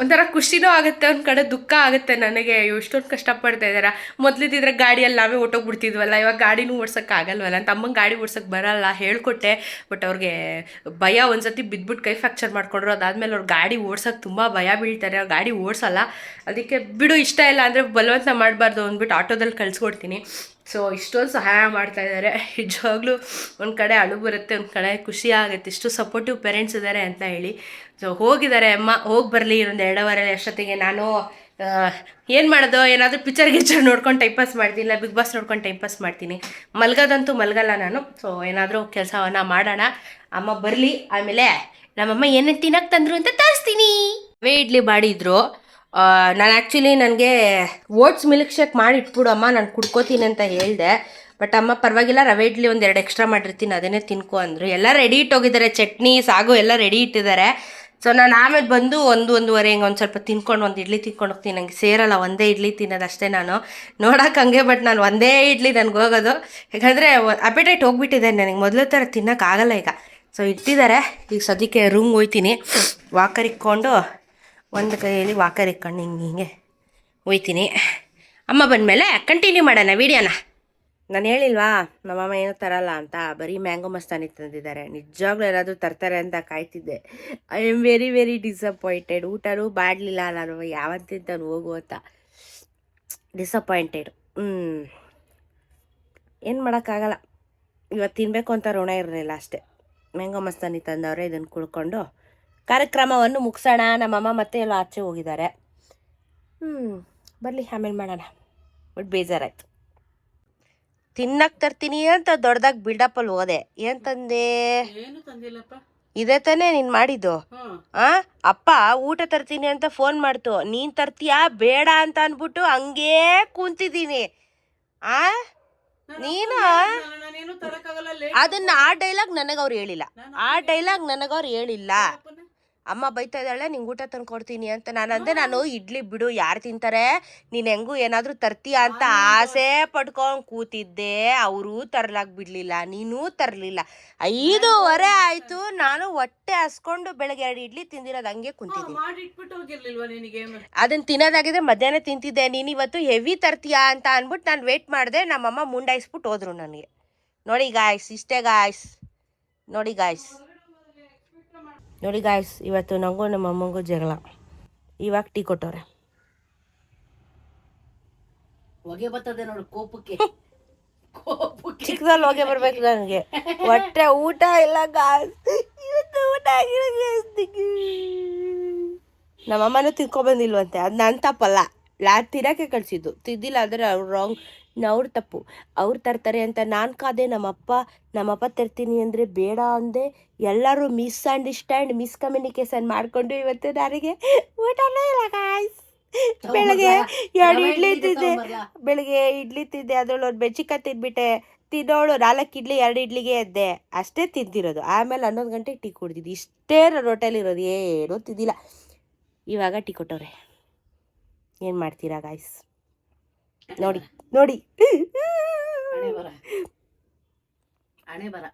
[SPEAKER 1] ಒಂಥರ ಖುಷಿನೂ ಆಗುತ್ತೆ, ಒಂದು ಕಡೆ ದುಃಖ ಆಗುತ್ತೆ ನನಗೆ. ಎಷ್ಟೊಂದು ಕಷ್ಟಪಡ್ತಾ ಇದ್ದಾರೆ. ಮೊದಲಿದ್ದಿದ್ರೆ ಗಾಡಿಯಲ್ಲಿ ನಾವೇ ಹೊಟ್ಟೋಗ್ಬಿಡ್ತಿದ್ವಲ್ಲ, ಇವಾಗ ಗಾಡಿನೂ ಓಡ್ಸೋಕ್ಕಾಗಲ್ವಲ್ಲ. ಅಂತ ಅಮ್ಮಂಗೆ ಗಾಡಿ ಓಡ್ಸೋಕ್ಕೆ ಬರಲ್ಲ, ಹೇಳ್ಕೊಟ್ಟೆ. ಬಟ್ ಅವ್ರಿಗೆ ಭಯ, ಒಂದು ಸತಿ ಬಿದ್ದುಬಿಟ್ಟು ಕೈ ಫ್ರ್ಯಾಕ್ಚರ್ ಮಾಡ್ಕೊಂಡ್ರು. ಅದಾದಮೇಲೆ ಅವ್ರು ಗಾಡಿ ಓಡ್ಸೋಕ್ಕೆ ತುಂಬ ಭಯ ಬೀಳ್ತಾರೆ, ಅವ್ರು ಗಾಡಿ ಓಡಿಸಲ್ಲ. ಅದಕ್ಕೆ ಬಿಡು, ಇಷ್ಟ ಇಲ್ಲ ಅಂದರೆ ಬಲವಂತ ಮಾಡಬಾರ್ದು ಅಂದ್ಬಿಟ್ಟು ಆಟೋದಲ್ಲಿ ಕಳಿಸ್ಕೊಡ್ತೀನಿ. ಸೊ ಇಷ್ಟೊಂದು ಸಹಾಯ ಮಾಡ್ತಾ ಇದ್ದಾರೆ. ನಿಜವಾಗ್ಲೂ ಒಂದು ಕಡೆ ಅಳು ಬರುತ್ತೆ, ಒಂದು ಕಡೆ ಖುಷಿ ಆಗುತ್ತೆ, ಇಷ್ಟು ಸಪೋರ್ಟಿವ್ ಪೇರೆಂಟ್ಸ್ ಇದ್ದಾರೆ ಅಂತ ಹೇಳಿ. ಸೊ ಹೋಗಿದ್ದಾರೆ ಅಮ್ಮ, ಹೋಗಿ ಬರಲಿ. ಇನ್ನೊಂದು 2 ಅವರ್ ಅಷ್ಟೊತ್ತಿಗೆ ನಾನು ಏನು ಮಾಡೋದು, ಏನಾದರೂ ಪಿಕ್ಚರ್ ನೋಡ್ಕೊಂಡು ಟೈಮ್ ಪಾಸ್ ಮಾಡ್ತೀನಿ, ಇಲ್ಲ ಬಿಗ್ ಬಾಸ್ ನೋಡ್ಕೊಂಡು ಟೈಮ್ ಪಾಸ್ ಮಾಡ್ತೀನಿ. ಮಲ್ಗೋದಂತೂ ಮಲ್ಗಲ್ಲ ನಾನು. ಸೊ ಏನಾದರೂ ಕೆಲಸವನ್ನು ಮಾಡೋಣ, ಅಮ್ಮ ಬರಲಿ. ಆಮೇಲೆ ನಮ್ಮಮ್ಮ ಏನೇನು ತಿನ್ನಕ್ಕೆ ತಂದರು ಅಂತ ತರಿಸ್ತೀನಿ. ಇಡ್ಲಿ ಮಾಡಿದ್ರು. ನಾನು ಆ್ಯಕ್ಚುಲಿ ನನಗೆ ಓಟ್ಸ್ ಮಿಲ್ಕ್ ಶೇಕ್ ಮಾಡಿ ಇಟ್ಬಿಡು ಅಮ್ಮ, ನಾನು ಕುಡ್ಕೋತೀನಿ ಅಂತ ಹೇಳಿದೆ. ಬಟ್ ಅಮ್ಮ ಪರವಾಗಿಲ್ಲ, ರವೆ ಇಡ್ಲಿ 1-2 ಎಕ್ಸ್ಟ್ರಾ ಮಾಡಿರ್ತೀನಿ, ಅದನ್ನೇ ತಿನ್ಕೊ ಅಂದರು. ಎಲ್ಲ ರೆಡಿ ಇಟ್ಟೋಗಿದ್ದಾರೆ, ಚಟ್ನಿ ಸಾಗು ಎಲ್ಲ ರೆಡಿ ಇಟ್ಟಿದ್ದಾರೆ. ಸೊ ನಾನು ಆಮೇಲೆ ಬಂದು 1-1:30 ಹಿಂಗೆ ಒಂದು ಸ್ವಲ್ಪ ತಿನ್ಕೊಂಡು ಒಂದು ಇಡ್ಲಿ ತಿನ್ಕೊಂಡು ಹೋಗ್ತೀನಿ. ನನಗೆ ಸೇರಲ್ಲ ಒಂದೇ ಇಡ್ಲಿ ತಿನ್ನೋದು ಅಷ್ಟೇ. ನಾನು ನೋಡೋಕೆ ಹಂಗೆ, ಬಟ್ ನಾನು ಒಂದೇ ಇಡ್ಲಿ ನನಗೆ ಹೋಗೋದು. ಯಾಕಂದರೆ ಅಪೆಟೈಟ್ ಹೋಗ್ಬಿಟ್ಟಿದೆ ನನಗೆ, ಮೊದಲು ಥರ ತಿನ್ನೋಕ್ಕಾಗಲ್ಲ ಈಗ. ಸೊ ಇಟ್ಟಿದ್ದಾರೆ. ಈಗ ಸದ್ಯಕ್ಕೆ ರೂಮ್ಗೆ ಹೋಗ್ತೀನಿ, ವಾಕರ್ ಇಕ್ಕೊಂಡು ಒಂದು ಕೈಯಲ್ಲಿ ವಾಕರ್ ಇಕ್ಕೊಂಡು ಹಿಂಗೆ ಹೋಯ್ತೀನಿ. ಅಮ್ಮ ಬಂದಮೇಲೆ ಕಂಟಿನ್ಯೂ ಮಾಡೋಣ ವೀಡಿಯೋನ. ನಾನು ಹೇಳಿಲ್ವಾ ನಮ್ಮಮ್ಮ ಏನೂ ತರಲ್ಲ ಅಂತ, ಬರೀ ಮ್ಯಾಂಗೋ ಮಸ್ತಾನಿ ತಂದಿದ್ದಾರೆ. ನಿಜವಾಗ್ಲೂ ಏನಾದರೂ ತರ್ತಾರೆ ಅಂತ ಕಾಯ್ತಿದ್ದೆ. I am very very disappointed. ಊಟನೂ ಮಾಡಲಿಲ್ಲ ನಾನು, ಯಾವತ್ತಿಂತಾನು ಹೋಗು ಅಂತ ಡಿಸಪಾಯಿಂಟೆಡ್. ಏನು ಮಾಡೋಕ್ಕಾಗಲ್ಲ, ಇವತ್ತು ತಿನ್ನಬೇಕು ಅಂತ ಋಣ ಇರಲಿಲ್ಲ ಅಷ್ಟೇ. ಮ್ಯಾಂಗೋ ಮಸ್ತಾನಿ ತಂದವ್ರೆ, ಇದನ್ನು ಕುಡ್ಕೊಂಡು ಕಾರ್ಯಕ್ರಮವನ್ನು ಮುಗಿಸೋಣ. ನಮ್ಮಮ್ಮ ಮತ್ತೆ ಎಲ್ಲ ಆಚೆ ಹೋಗಿದ್ದಾರೆ. ಬರಲಿ, ಆಮೇಲೆ ಮಾಡೋಣ. ಬಟ್ ಬೇಜಾರಾಯ್ತು. ತಿನ್ನಕ್ಕೆ ತರ್ತೀನಿ ಅಂತ ದೊಡ್ಡದಾಗಿ ಬಿಲ್ಡಪ್ಪಲ್ಲಿ ಹೋದೆ. ಏನು ತಂದೆ? ಇದೇ ತಾನೇ ನೀನು ಮಾಡಿದ್ದು? ಅಪ್ಪ ಊಟ ತರ್ತೀನಿ ಅಂತ ಫೋನ್ ಮಾಡ್ತು, ನೀನು ತರ್ತೀಯಾ ಬೇಡ ಅಂತ ಅಂದ್ಬಿಟ್ಟು ಹಂಗೇ ಕೂತಿದ್ದೀನಿ. ನೀನು ಅದನ್ನ ಆ ಡೈಲಾಗ್ ನನಗವ್ರು ಹೇಳಿಲ್ಲ, ಅಮ್ಮ ಬೈತಾ ಇದ್ದಾಳೆ ನಿಂಗೆ ಊಟ ತಂದು ಕೊಡ್ತೀನಿ ಅಂತ. ನಾನು ಇಡ್ಲಿ ಬಿಡು, ಯಾರು ತಿಂತಾರೆ, ನೀನು ಹೆಂಗೂ ಏನಾದರೂ ತರ್ತೀಯ ಅಂತ ಆಸೆ ಪಡ್ಕೊಂಡು ಕೂತಿದ್ದೆ. ಅವರು ತರ್ಲಾಕ್ ಬಿಡಲಿಲ್ಲ, ನೀನೂ ತರಲಿಲ್ಲ. 5:15 ಆಯಿತು. ನಾನು ಹೊಟ್ಟೆ ಹಸ್ಕೊಂಡು ಬೆಳಗ್ಗೆ 2 ಇಡ್ಲಿ ತಿಂದಿರೋದು ಹಂಗೆ ಕುಂತಿದ್ದೀನಿ. ಅದನ್ನು ತಿನ್ನೋದಾಗಿದ್ರೆ ಮಧ್ಯಾಹ್ನ ತಿಂತಿದ್ದೆ. ನೀನು ಇವತ್ತು ಹೆವಿ ತರ್ತೀಯಾ ಅಂತ ಅಂದ್ಬಿಟ್ಟು ನಾನು ವೇಟ್ ಮಾಡಿದೆ. ನಮ್ಮಮ್ಮ ಮುಂಡಾಯಿಸ್ಬಿಟ್ಟು ಹೋದ್ರು ನನಗೆ. ನೋಡಿ ಗಾಯ್ಸ್, ಇಷ್ಟೇ ಗಾಯ್ಸ್. ನೋಡಿ ಗಾಯ್ಸ್, ಇವತ್ತು ನನಗೂ ನಮ್ಮ ಅಮ್ಮಂಗೂ ಜಗಳ. ಇವಾಗ ಟೀ ಕೊಟ್ಟವ್ರೆ.
[SPEAKER 2] ಹೊಗೆ ಬರ್ತದೆ ನೋಡು ಕೋಪಕ್ಕೆ.
[SPEAKER 1] ಚಿಕ್ಕದಲ್ಲಿ ಹೋಗಿ ಬರ್ಬೇಕು ನನಗೆ. ಹೊಟ್ಟೆ ಊಟ ಇಲ್ಲ ಗಾಯ್ಸ್, ಇವತ್ತು ಊಟ ಆಗಿಲ್ಲ ಗಾಯ್ಸ್. ನಮ್ಮಮ್ಮನೂ ತಿನ್ಕೊಬಂದಿಲ್ವಂತೆ. ಅದು ನನ್ನ ತಪ್ಪಲ್ಲ, ತಿನ್ನೋಕ್ಕೆ ಕಳಿಸಿದ್ದು. ತಿದ್ದಿಲ್ಲ ಅಂದರೆ ಅವ್ರ ತಪ್ಪು. ಅವ್ರು ತರ್ತಾರೆ ಅಂತ ನಾನು ಕಾದೆ. ನಮ್ಮಪ್ಪ ತರ್ತೀನಿ ಅಂದರೆ ಬೇಡ ಅಂದೆ. ಎಲ್ಲರೂ ಮಿಸ್ಅಂಡರ್ಸ್ಟ್ಯಾಂಡ್, ಮಿಸ್ಕಮ್ಯುನಿಕೇಶನ್ ಮಾಡಿಕೊಂಡು ಇವತ್ತು ನನಗೆ ಊಟನೇ ಇಲ್ಲ ಗಾಯ್ಸ್. ಬೆಳಗ್ಗೆ 2 ಇಡ್ಲಿ ತಿಂದೆ, ಅದ್ರಲ್ಲಿ ಒಂದು ಬೆಚ್ಚಿಕಾಯಿ ತಿಂದ್ಬಿಟ್ಟೆ. ತಿನ್ನೋಳು 4 ಇಡ್ಲಿ 2 ಇಡ್ಲಿಗೆ ಎದ್ದೆ, ಅಷ್ಟೇ ತಿಂದಿರೋದು. ಆಮೇಲೆ 11 ಗಂಟೆಗೆ ಟೀ ಕುಡ್ದಿದ್ದು. ಇಷ್ಟೇ ನನ್ನ ಹೊಟ್ಟೆಲಿರೋದು, ಏನೂ ತಿಂದಿಲ್ಲ. ಇವಾಗ ಟೀ ಕೊಟ್ಟವ್ರೆ. ಏನು ಮಾಡ್ತೀರಾ ಗಾಯ್ಸ್? ನೋಡಿ
[SPEAKER 2] ಹಣೆ ಬರ.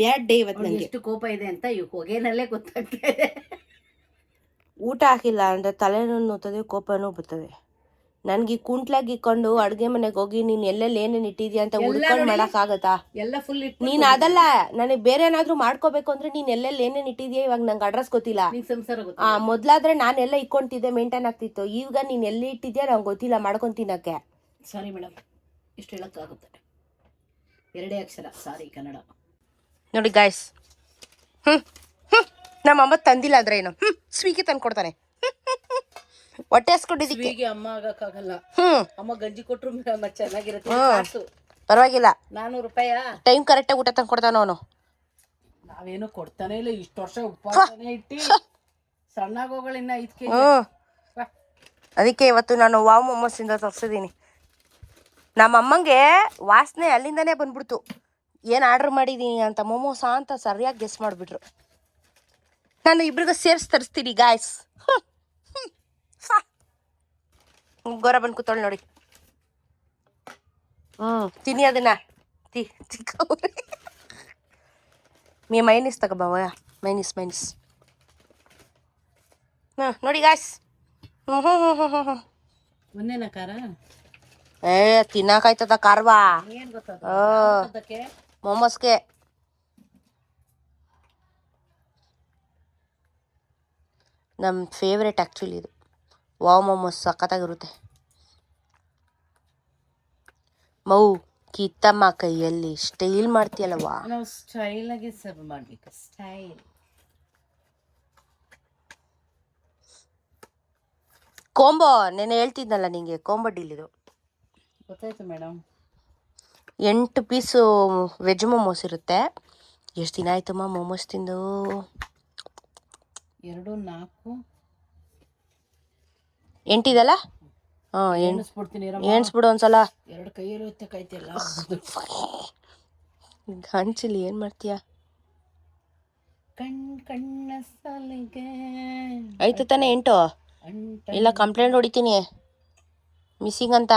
[SPEAKER 1] ಬ್ಯಾಡ್ ಡೇ ಇವತ್ತು ನನಗೆ.
[SPEAKER 2] ಎಷ್ಟು ಕೋಪ ಇದೆ ಅಂತ ಈ ಹೊಗೆನಲ್ಲೇ ಗೊತ್ತಾಗ್ತಾ ಇದೆ.
[SPEAKER 1] ಊಟ ಹಾಕಿಲ್ಲ ಅಂದರೆ ತಲೆನೂ ನೋತದೆ, ಕೋಪನೂ ಬರ್ತದೆ ನನಗೆ. ಕುಂಟ್ಲಾಗಿ ಇಕ್ಕೊಂಡು ಅಡುಗೆ ಮನೆಗೆ ಹೋಗಿ ನೀನು ಎಲ್ಲೆಲ್ಲಿ ಏನೇನು ಇಟ್ಟಿದ್ಯಾ ಅಂತ ಹುಡ್ಕೊಂಡು ಮಾಡೋಕ್ಕಾಗತ್ತಾ?
[SPEAKER 2] ಎಲ್ಲ ಫುಲ್
[SPEAKER 1] ನೀನು ಅದಲ್ಲ, ನನಗೆ ಬೇರೆ ಏನಾದರೂ ಮಾಡ್ಕೋಬೇಕು ಅಂದರೆ ನೀನು ಎಲ್ಲೆಲ್ಲಿ ಏನೇನು ಇಟ್ಟಿದ್ಯಾ ಇವಾಗ ನಂಗೆ ಅಡ್ರೆಸ್ ಗೊತ್ತಿಲ್ಲ. ಮೊದಲಾದ್ರೆ ನಾನೆಲ್ಲ ಇಕ್ಕೊಂತಿದ್ದೆ, ಮೇಂಟೈನ್ ಆಗ್ತಿತ್ತು. ಈಗ ನೀನು ಎಲ್ಲಿ ಇಟ್ಟಿದ್ಯಾ ನಂಗೆ ಗೊತ್ತಿಲ್ಲ ಮಾಡ್ಕೊಂಡು ತಿನ್ನೋಕ್ಕೆ.
[SPEAKER 2] ಸಾರಿ ಮೇಡಮ್, ಇಷ್ಟು ಹೇಳೋಕ್ಕಾಗುತ್ತೆ. 2 ಅಕ್ಷರ ಸಾರಿ ಕನ್ನಡ.
[SPEAKER 1] ನೋಡಿ ಗಾಯ್ಸ್, ನಮ್ಮಮ್ಮ ತಂದಿಲ್ಲ ಅಂದ್ರೆ ಏನು, ಸ್ವೀಗೆ ತಂದು ಕೊಡ್ತಾನೆ. ಹೊಟ್ಟೆ ಹಸ್ಕೊಂಡಿದ್ದಕ್ಕೆ
[SPEAKER 2] ಅಮ್ಮ ಆಗಕ್ಕಾಗಲ್ಲ. ಅಮ್ಮ ಗಂಜಿ ಕೊಟ್ರು ಚೆನ್ನಾಗಿರುತ್ತೆ.
[SPEAKER 1] ಪರವಾಗಿಲ್ಲ,
[SPEAKER 2] 400 ರೂಪಾಯಿ
[SPEAKER 1] ಟೈಮ್ ಕರೆಕ್ಟಾಗಿ ಊಟ ತಂದು ಕೊಡ್ತಾನ ಅವನು.
[SPEAKER 2] ನಾವೇನು ಕೊಡ್ತಾನೆ ಇಲ್ಲ, ಇಷ್ಟು ವರ್ಷ ಉಪವಾಸನೆ ಇಟ್ಟು ಸಣ್ಣಗೋಗಳಿನ್ನ 5 kg.
[SPEAKER 1] ಅದಕ್ಕೆ ಇವತ್ತು ನಾನು ವಾವ್ ಮೊಮೋಸಿಂದ ತರಿಸಿದ್ದೀನಿ. ನಮ್ಮ ಅಮ್ಮಂಗೆ ವಾಸನೆ ಅಲ್ಲಿಂದನೇ ಬಂದ್ಬಿಡ್ತು, ಏನು ಆರ್ಡ್ರ್ ಮಾಡಿದ್ದೀನಿ ಅಂತ. ಮೊಮೋಸ ಅಂತ ಸರಿಯಾಗಿ ಗೆಸ್ ಮಾಡಿಬಿಟ್ರು. ನಾನು ಇಬ್ರಿಗೂ ಸೇರಿಸಿ ತರಿಸ್ತೀನಿ ಗಾಯ್ಸ್. ಗೋರ ಬಂದು ಕೂತೋಳು ನೋಡಿ. ತಿನ್ನಿ ಅದನ್ನ. ಮೈನೀಸ್ ತಗೋಬಾವ, ಮೈನೀಸ್. ನೋಡಿ ಗಾಯ್ಸ್.
[SPEAKER 2] ಒಂದೇನ ಖಾರ?
[SPEAKER 1] ತಿನ್ನಕಾಯ್ತದ ಕಾರ್ವಾ?
[SPEAKER 2] ಏನ್ ಗೊತ್ತದ
[SPEAKER 1] ಮೊಮೋಸ್ಗೆ. ನಮ್ಮ ಫೇವ್ರೇಟ್ ಆ್ಯಕ್ಚುಲಿ ಇದು. ವಾವ್ ಮೊಮೋಸ್ ಸಖತ್ತಾಗಿರುತ್ತೆ. ಮೌ ಕಿತ್ತಮ್ಮ ಕೈಯಲ್ಲಿ ಸ್ಟೈಲ್ ಮಾಡ್ತೀಯಲ್ಲವಾ?
[SPEAKER 2] ನಾವು ಸ್ಟೈಲ್ ಆಗಿ ಸರ್ವ್ ಮಾಡ್ಬೇಕು. ಸ್ಟೈಲ್
[SPEAKER 1] ಕೋಂಬೋ ನೆನೆ ಹೇಳ್ತಿದ್ನಲ್ಲ ನಿಂಗೆ, ಕೋಂಬೋ ಡೀಲ್ ಇದು.
[SPEAKER 2] ಗೊತ್ತಾಯ್ತು ಮೇಡಮ್.
[SPEAKER 1] 8 ಪೀಸು ವೆಜ್ ಮೊಮೋಸ್ ಇರುತ್ತೆ. ಎಷ್ಟು ದಿನ ಆಯ್ತಮ್ಮ ಮೊಮೋಸ್ ತಿಂದು?
[SPEAKER 2] 2 4
[SPEAKER 1] 8 ಇದಲ್ಲ? ಎಣಿಸ್ಬಿಡು ಒಂದ್ಸಲ.
[SPEAKER 2] 2 ಕೈಯಲ್ಲಿ ಹೊತ್ತಕೈತಿಲ್ಲ.
[SPEAKER 1] ಹಂಚಲಿ ಏನು ಮಾಡ್ತೀಯ?
[SPEAKER 2] ಕಣ್ಣ ಸಾಲಿಗೆ
[SPEAKER 1] ಆಯ್ತು ತಾನೆ 8? ಇಲ್ಲ ಕಂಪ್ಲೇಂಟ್ ಹೊಡಿತೀನಿ ಮಿಸ್ಸಿಂಗ್ ಅಂತ.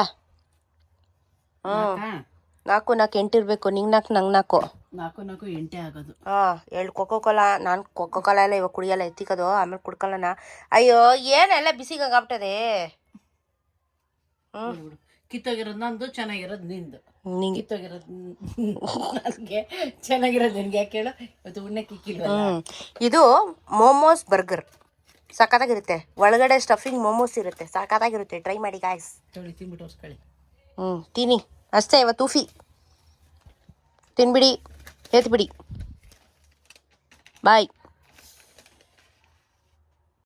[SPEAKER 1] 4 8 ಇರಬೇಕು. ನಿಂಗೆ 4 ನಂಗೆ 4.
[SPEAKER 2] 4 8 ಆಗೋದು.
[SPEAKER 1] 2 ಕೊಕೋಕೋಲಾ. ನಾನು ಕೊಕೋಕೋಲಾ ಎಲ್ಲ ಇವಾಗ ಕುಡಿಯಲ್ಲ, ಎತ್ತಿಕೋದು ಆಮೇಲೆ ಕುಡ್ಕೊಳ್ಳೋಣ. ಅಯ್ಯೋ ಏನೆಲ್ಲ ಬಿಸಿಗಾಗ್ಬಿಟ್ಟದೆ.
[SPEAKER 2] ಕಿತ್ತೋಗಿರೋದು ನಂದು, ಚೆನ್ನಾಗಿರೋದು ನಿಂದು. ಕಿತ್ತೋಗಿರೋದು ನನಗೆ, ಚೆನ್ನಾಗಿರೋದು ನಿನ್ಗೆ. ಯಾಕೆ ಹೇಳು, ಇವತ್ತು ಉಣ್ಣೆ ಕಿಕ್ಕಿಲ್ವ?
[SPEAKER 1] ಇದು ಮೋಮೋಸ್ ಬರ್ಗರ್ ಸಖತ್ತಾಗಿರುತ್ತೆ. ಒಳಗಡೆ ಸ್ಟಫಿಂಗ್ ಮೋಮೋಸ್ ಇರುತ್ತೆ, ಸಖತ್ತಾಗಿರುತ್ತೆ. ಟ್ರೈ ಮಾಡಿ ಗಾಯ್ಸ್.
[SPEAKER 2] ತಿನ್ಬಿಟ್ಟು ಹೊರ್ಸ್ಕೊಳ್ಳಿ.
[SPEAKER 1] ತಿನ್ನಿ ಅಷ್ಟೇ. ಇವತ್ತು ಉಫಿ ತಿನ್ಬಿಡಿ, ಎತ್ಬಿಡಿ. ಬಾಯ್.